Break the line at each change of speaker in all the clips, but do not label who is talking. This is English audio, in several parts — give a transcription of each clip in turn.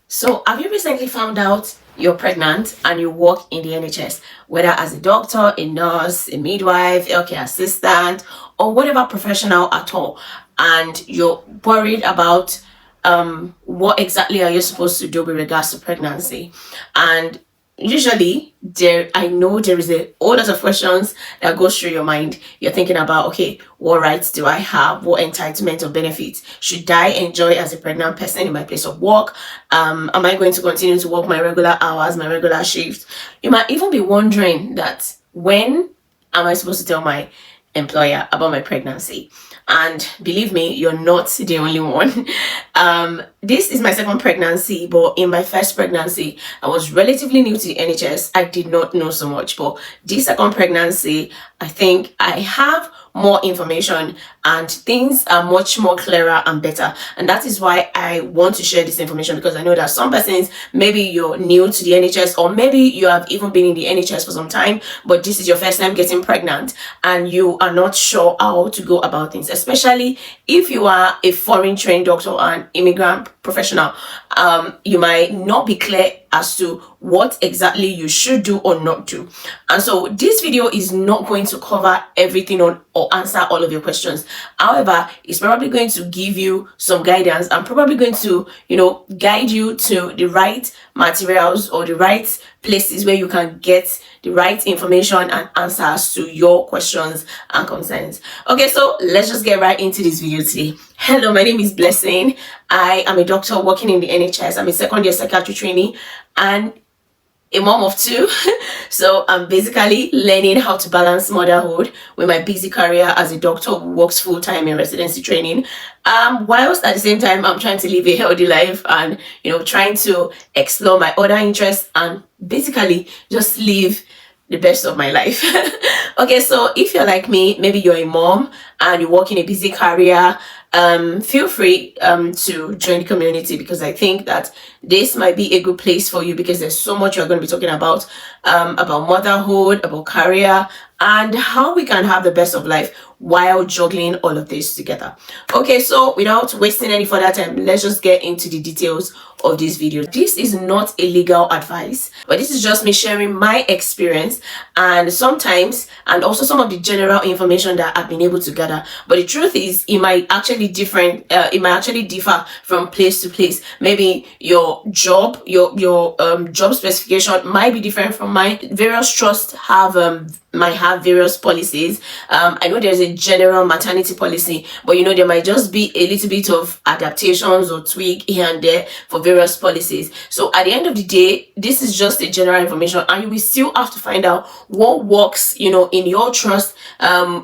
So, have you recently found out you're pregnant and you work in the NHS, whether as a doctor, a nurse, a midwife, healthcare assistant, or whatever professional at all, and you're worried about what exactly are you supposed to do with regards to pregnancy? And usually I know there is a whole lot of questions that goes through your mind. You're thinking about, okay, what rights do I have? What entitlement or benefits should I enjoy as a pregnant person in my place of work? Am I going to continue to work my regular hours, my regular shifts? You might even be wondering that, when am I supposed to tell my employer about my pregnancy? And believe me, you're not the only one. This is my second pregnancy, but in my first pregnancy, I was relatively new to the NHS. I did not know so much, but this second pregnancy, I think I have more information and things are much more clearer and better. And that is why I want to share this information, because I know that some persons, maybe you're new to the NHS, or maybe you have even been in the NHS for some time, but this is your first time getting pregnant and you are not sure how to go about things, especially if you are a foreign trained doctor and immigrant professional. You might not be clear as to what exactly you should do or not do. And so this video is not going to cover everything or answer all of your questions. However, it's probably going to give you some guidance and probably going to, guide you to the right materials or the right places where you can get the right information and answers to your questions and concerns. Okay, so let's just get right into this video today. Hello, my name is Blessing. I am a doctor working in the NHS. I'm a second year psychiatry trainee and a mom of two. So I'm basically learning how to balance motherhood with my busy career as a doctor who works full-time in residency training, whilst at the same time I'm trying to live a healthy life and trying to explore my other interests and basically just live the best of my life. Okay, so if you're like me, maybe you're a mom and you work in a busy career, feel free to join the community, because I think that this might be a good place for you, because there's so much you're going to be talking about motherhood, about career, and how we can have the best of life while juggling all of this together. Okay, so without wasting any further time, let's just get into the details of this video. This is not a legal advice, but this is just me sharing my experience and sometimes, and also some of the general information that I've been able to gather. But the truth is, it might actually differ from place to place. Maybe your job, your job specification might be different from mine. Various trusts might have various policies. I know there's a general maternity policy, but there might just be a little bit of adaptations or tweak here and there for various policies. So at the end of the day, this is just a general information, and you will still have to find out what works in your trust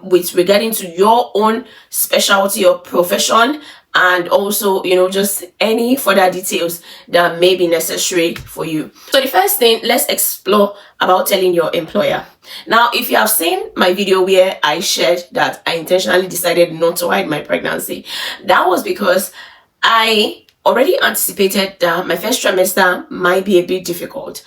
with regarding to your own specialty or profession, and also just any further details that may be necessary for you. So the first thing, let's explore about telling your employer. Now, if you have seen my video where I shared that I intentionally decided not to hide my pregnancy, that was because I already anticipated that my first trimester might be a bit difficult.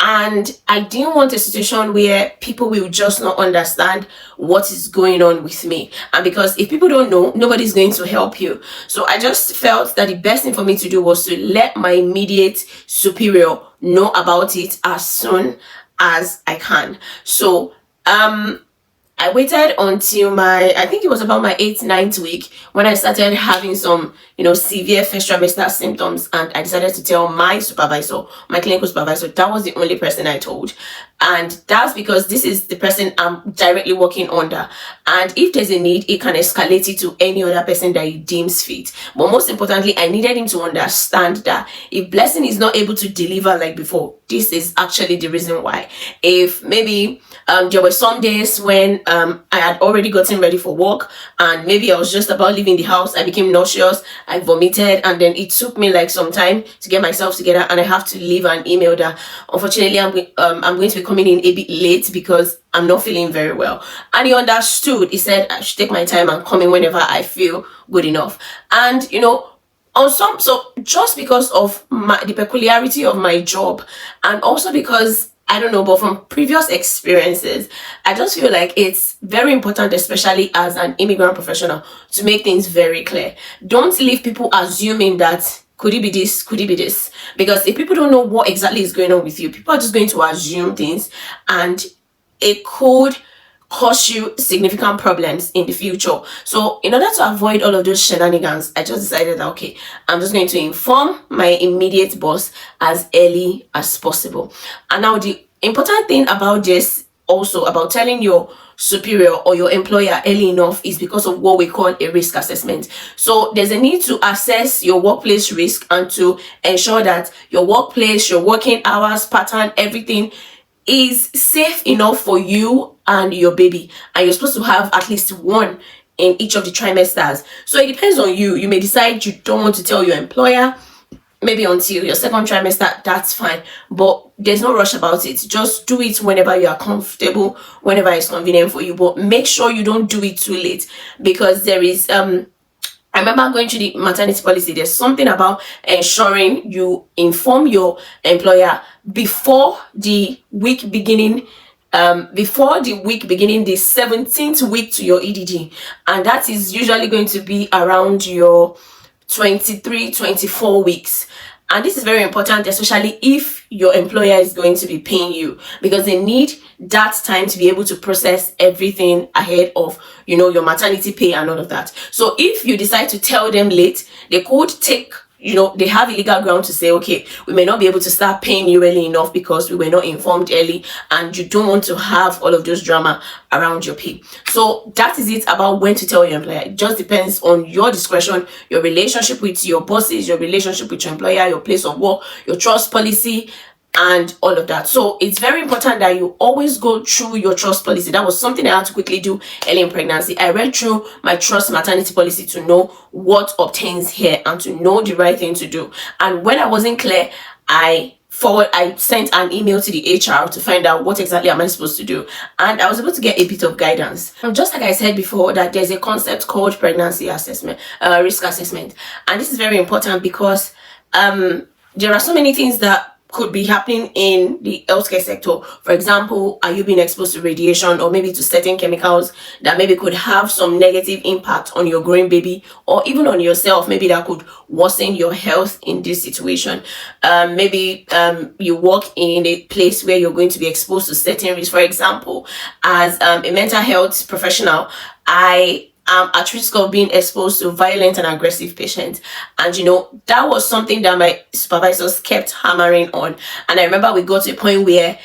And I didn't want a situation where people will just not understand what is going on with me. And because if people don't know, nobody's going to help you. So I just felt that the best thing for me to do was to let my immediate superior know about it as soon as I can. So I waited until I think it was about my 8th, 9th week when I started having some, severe first trimester symptoms, and I decided to tell my supervisor, my clinical supervisor. That was the only person I told. And that's because this is the person I'm directly working under. And if there's a need, it can escalate it to any other person that he deems fit. But most importantly, I needed him to understand that if Blessing is not able to deliver like before, this is actually the reason why. If maybe there were some days when I had already gotten ready for work, and maybe I was just about leaving the house, I became nauseous, I vomited, and then it took me like some time to get myself together, and I have to leave an email that unfortunately I'm going to be coming in a bit late because I'm not feeling very well. And he understood. He said I should take my time and come in whenever I feel good enough. And so just because of the peculiarity of my job, and also because I don't know, but from previous experiences, I just feel like it's very important, especially as an immigrant professional, to make things very clear. Don't leave people assuming that Could it be this? Could it be this? Because if people don't know what exactly is going on with you, people are just going to assume things, and it could cause you significant problems in the future. So in order to avoid all of those shenanigans, I just decided that, okay, I'm just going to inform my immediate boss as early as possible. And now the important thing about this, also about telling your superior or your employer early enough, is because of what we call a risk assessment. So there's a need to assess your workplace risk and to ensure that your workplace, your working hours pattern, everything is safe enough for you and your baby. And you're supposed to have at least one in each of the trimesters. So it depends on you. You may decide you don't want to tell your employer maybe until your second trimester. That's fine, but there's no rush about it. Just do it whenever you are comfortable, whenever it's convenient for you, but make sure you don't do it too late, because there is I remember going to the maternity policy, there's something about ensuring you inform your employer before the week beginning, the 17th week to your EDD, and that is usually going to be around your 23-24 weeks. And this is very important, especially if your employer is going to be paying you, because they need that time to be able to process everything ahead of, your maternity pay and all of that. So if you decide to tell them late, they could take, they have illegal ground to say, okay, we may not be able to start paying you early enough because we were not informed early, and you don't want to have all of those drama around your pay. So that is it about when to tell your employer. It just depends on your discretion, your relationship with your bosses, your relationship with your employer, your place of work, your trust policy, and all of that. So it's very important that you always go through your trust policy. That was something I had to quickly do early in pregnancy. I read through my trust maternity policy to know what obtains here and to know the right thing to do. And when I wasn't clear, I sent an email to the HR to find out what exactly am I supposed to do, and I was able to get a bit of guidance. And just like I said before, that there's a concept called pregnancy assessment, risk assessment, and this is very important because there are so many things that could be happening in the healthcare sector. For example, are you being exposed to radiation or maybe to certain chemicals that maybe could have some negative impact on your growing baby, or even on yourself? Maybe that could worsen your health in this situation. Maybe you work in a place where you're going to be exposed to certain risks. For example, as a mental health professional, I am at risk of being exposed to violent and aggressive patients, and that was something that my supervisors kept hammering on. And I remember we got to a point where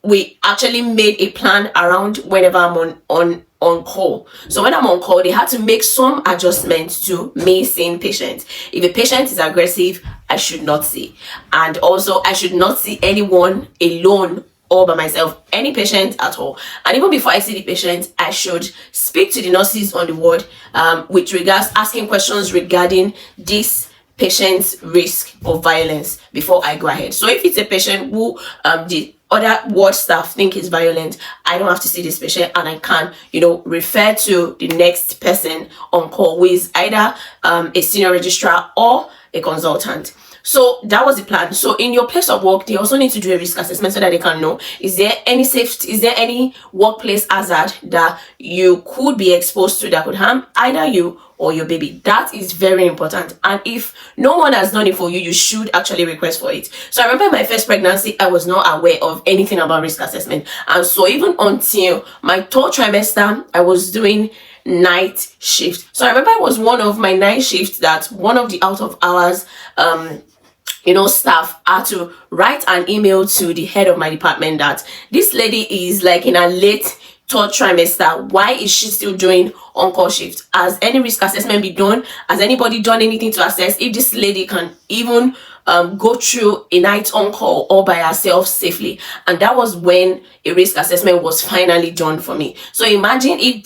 we actually made a plan around whenever I'm on call. So when I'm on call, they had to make some adjustments to me seeing patients. If a patient is aggressive, I should not see, and also I should not see anyone alone or by myself, any patient at all. And even before I see the patient, I should speak to the nurses on the ward with regards, asking questions regarding this patient's risk of violence before I go ahead. So if it's a patient who the other ward staff think is violent, I don't have to see this patient, and I can, refer to the next person on call, who is either a senior registrar or a consultant. So that was the plan. So in your place of work, they also need to do a risk assessment so that they can know, is there any safety, is there any workplace hazard that you could be exposed to that could harm either you or your baby. That is very important. And if no one has done it for you, you should actually request for it. So I remember my first pregnancy, I was not aware of anything about risk assessment. And so even until my third trimester, I was doing night shift. So I remember it was one of my night shifts that one of the out of hours staff had to write an email to the head of my department that this lady is like in her late third trimester. Why is she still doing on-call shift? Has any risk assessment been done? Has anybody done anything to assess if this lady can even go through a night on call all by herself safely? And that was when a risk assessment was finally done for me. So imagine if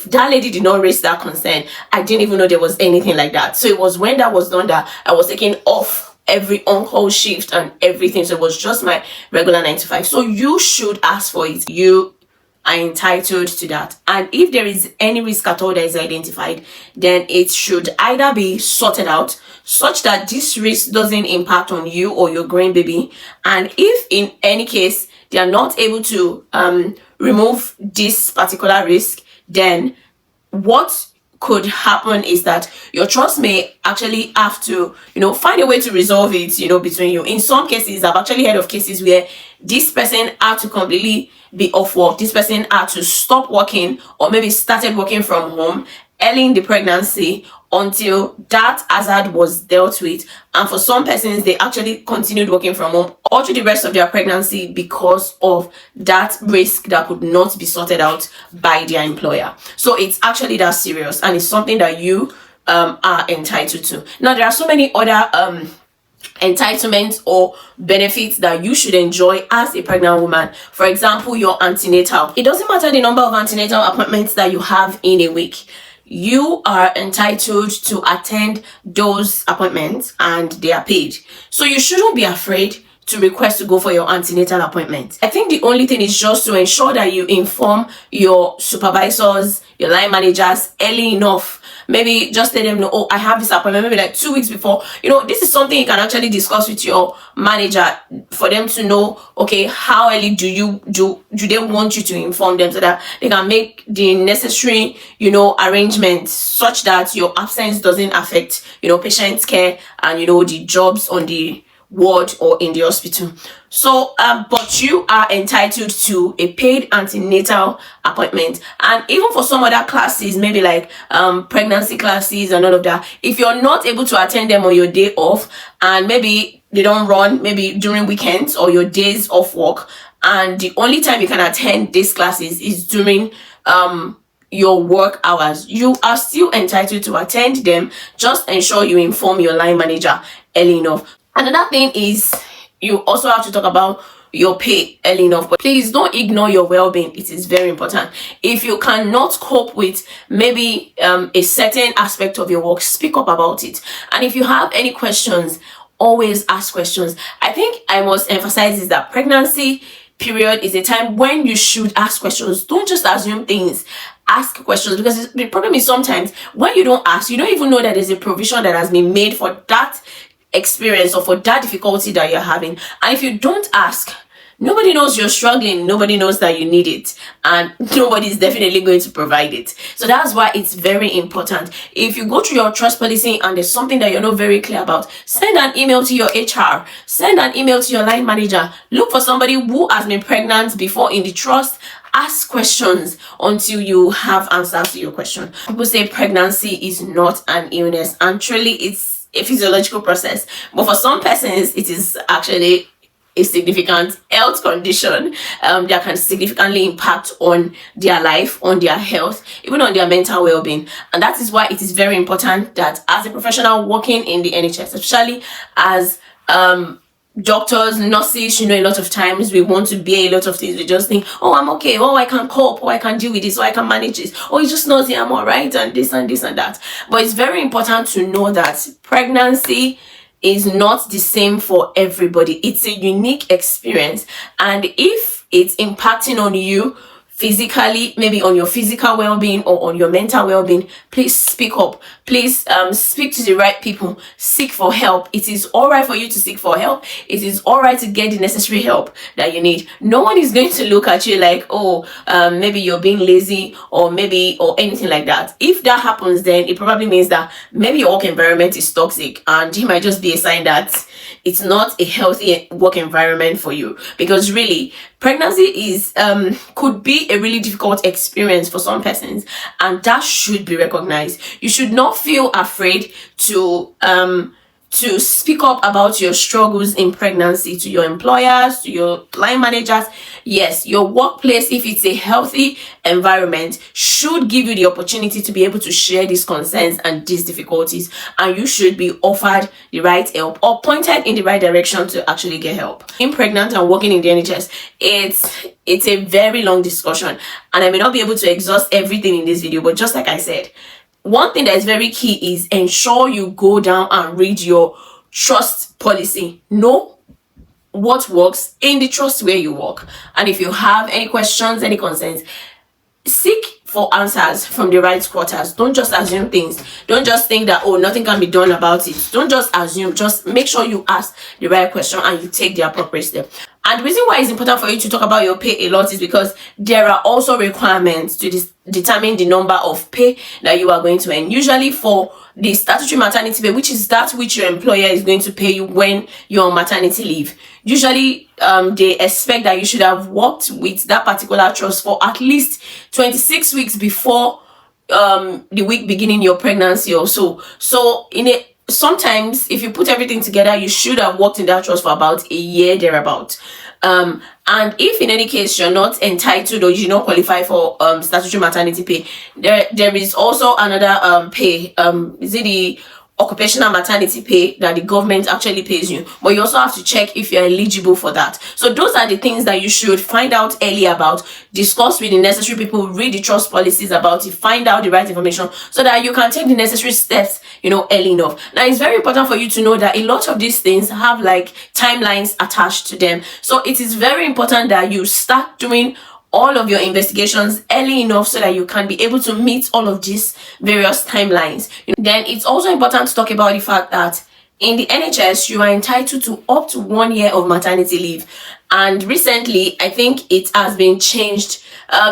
that lady did not raise that concern, I didn't even know there was anything like that. So it was when that was done that I was taking off every on-call shift and everything. So it was just my regular 9 to 5. So you should ask for it. You are entitled to that. And if there is any risk at all that is identified, then it should either be sorted out such that this risk doesn't impact on you or your growing baby. And if in any case they are not able to remove this particular risk, then what could happen is that your trust may actually have to, find a way to resolve it, between you. In some cases, I've actually heard of cases where this person had to completely be off work. This person had to stop working, or maybe started working from home early in the pregnancy until that hazard was dealt with. And for some persons, they actually continued working from home all through the rest of their pregnancy because of that risk that could not be sorted out by their employer. So it's actually that serious, and it's something that you are entitled to. Now, there are so many other entitlements or benefits that you should enjoy as a pregnant woman. For example, your antenatal. It doesn't matter the number of antenatal appointments that you have in a week. You are entitled to attend those appointments, and they are paid. So you shouldn't be afraid to request to go for your antenatal appointment. I think the only thing is just to ensure that you inform your supervisors, your line managers early enough. Maybe just let them know, oh, I have this appointment, maybe like 2 weeks before. This is something you can actually discuss with your manager for them to know, okay, how early do they want you to inform them, so that they can make the necessary, arrangements such that your absence doesn't affect, patient care and, the jobs on the ward or in the hospital. So but you are entitled to a paid antenatal appointment. And even for some other classes, maybe like pregnancy classes and all of that, if you're not able to attend them on your day off, and maybe they don't run maybe during weekends or your days off work, and the only time you can attend these classes is during your work hours, you are still entitled to attend them. Just ensure you inform your line manager early enough. Another thing is, you also have to talk about your pay early enough. But please don't ignore your well-being. It is very important. If you cannot cope with maybe a certain aspect of your work, speak up about it. And if you have any questions, always ask questions. I think I must emphasize is that pregnancy period is a time when you should ask questions. Don't just assume things. Ask questions, because the problem is sometimes when you don't ask, you don't even know that there's a provision that has been made for that experience or for that difficulty that you're having. And if you don't ask, nobody knows you're struggling, nobody knows that you need it, and nobody's definitely going to provide it. So that's why it's very important. If you go through your trust policy and there's something that you're not very clear about, send an email to your HR, send an email to your line manager, look for somebody who has been pregnant before in the trust. Ask questions until you have answers to your question. People say pregnancy is not an illness, and truly it's a physiological process, but for some persons it is actually a significant health condition that can significantly impact on their life, on their health, even on their mental well-being. And that is why it is very important that as a professional working in the NHS, especially as doctors, nurses, a lot of times we want to bear a lot of things. We just think, oh, I'm okay, oh, I can cope, oh, I can deal with this, oh, I can manage this, oh, it's just nausea, I'm all right, and this and this and that. But it's very important to know that pregnancy is not the same for everybody. It's a unique experience, and if it's impacting on you physically, maybe on your physical well-being or on your mental well-being, please speak up. Please speak to the right people. Seek for help. It is all right for you to seek for help. It is all right to get the necessary help that you need. No one is going to look at you like, oh, maybe you're being lazy or anything like that. If that happens, then it probably means that maybe your work environment is toxic, and it might just be a sign that it's not a healthy work environment for you. Because really, pregnancy is could be a really difficult experience for some persons, and that should be recognized. You should not feel afraid to speak up about your struggles in pregnancy to your employers, to your line managers. Yes, your workplace, if it's a healthy environment, should give you the opportunity to be able to share these concerns and these difficulties, and you should be offered the right help or pointed in the right direction to actually get help. Being pregnant and working in the NHS, it's a very long discussion, and I may not be able to exhaust everything in this video, but just like I said, one thing that is very key is ensure you go down and read your trust policy. Know what works in the trust where you work. And if you have any questions, any concerns, seek for answers from the right quarters. Don't just assume things. Don't just think that, oh, nothing can be done about it. Don't just assume. Just make sure you ask the right question and you take the appropriate step. And the reason why it's important for you to talk about your pay a lot is because there are also requirements to determine the number of pay that you are going to earn. Usually for the statutory maternity pay, which is that which your employer is going to pay you when you're on maternity leave, usually they expect that you should have worked with that particular trust for at least 26 weeks before the week beginning your pregnancy or so. So sometimes if you put everything together, you should have worked in that trust for about a year thereabout. And if in any case you're not entitled or you do not qualify for statutory maternity pay, there is also another pay. Is it the occupational maternity pay that the government actually pays you? But you also have to check if you're eligible for that. So those are the things that you should find out early about, discuss with the necessary people, read the trust policies about it, find out the right information so that you can take the necessary steps, early enough. Now, it's very important for you to know that a lot of these things have like timelines attached to them. So it is very important that you start doing all of your investigations early enough so that you can be able to meet all of these various timelines. Then it's also important to talk about the fact that in the NHS, you are entitled to up to 1 year of maternity leave. And recently, I think it has been changed.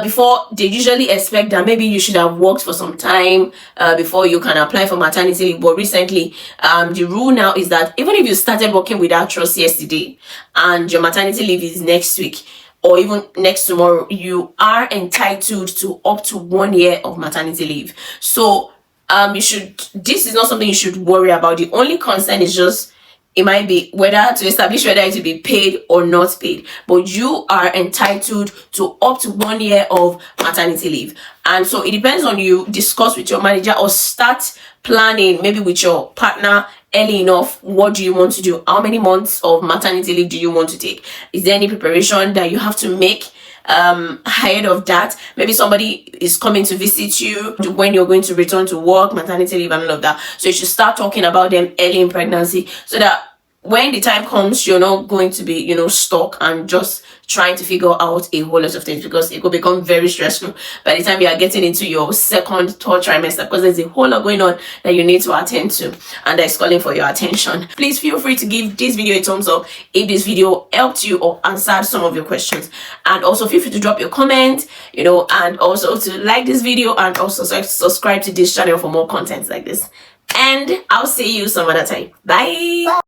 Before, they usually expect that maybe you should have worked for some time before you can apply for maternity leave. But recently, the rule now is that even if you started working with that trust yesterday and your maternity leave is next week, or even next tomorrow, you are entitled to up to 1 year of maternity leave. So this is not something you should worry about. The only concern is just it might be whether to establish whether it will be paid or not paid, but you are entitled to up to 1 year of maternity leave. And so it depends on you. Discuss with your manager or start planning maybe with your partner early enough. What do you want to do? How many months of maternity leave do you want to take? Is there any preparation that you have to make ahead of that? Maybe somebody is coming to visit you when you're going to return to work, maternity leave and all of that. So you should start talking about them early in pregnancy so that when the time comes, you're not going to be, stuck and just trying to figure out a whole lot of things, because it could become very stressful by the time you are getting into your second, third trimester, because there's a whole lot going on that you need to attend to and that is calling for your attention. Please feel free to give this video a thumbs up if this video helped you or answered some of your questions. And also feel free to drop your comment, and also to like this video and also subscribe to this channel for more content like this. And I'll see you some other time. Bye.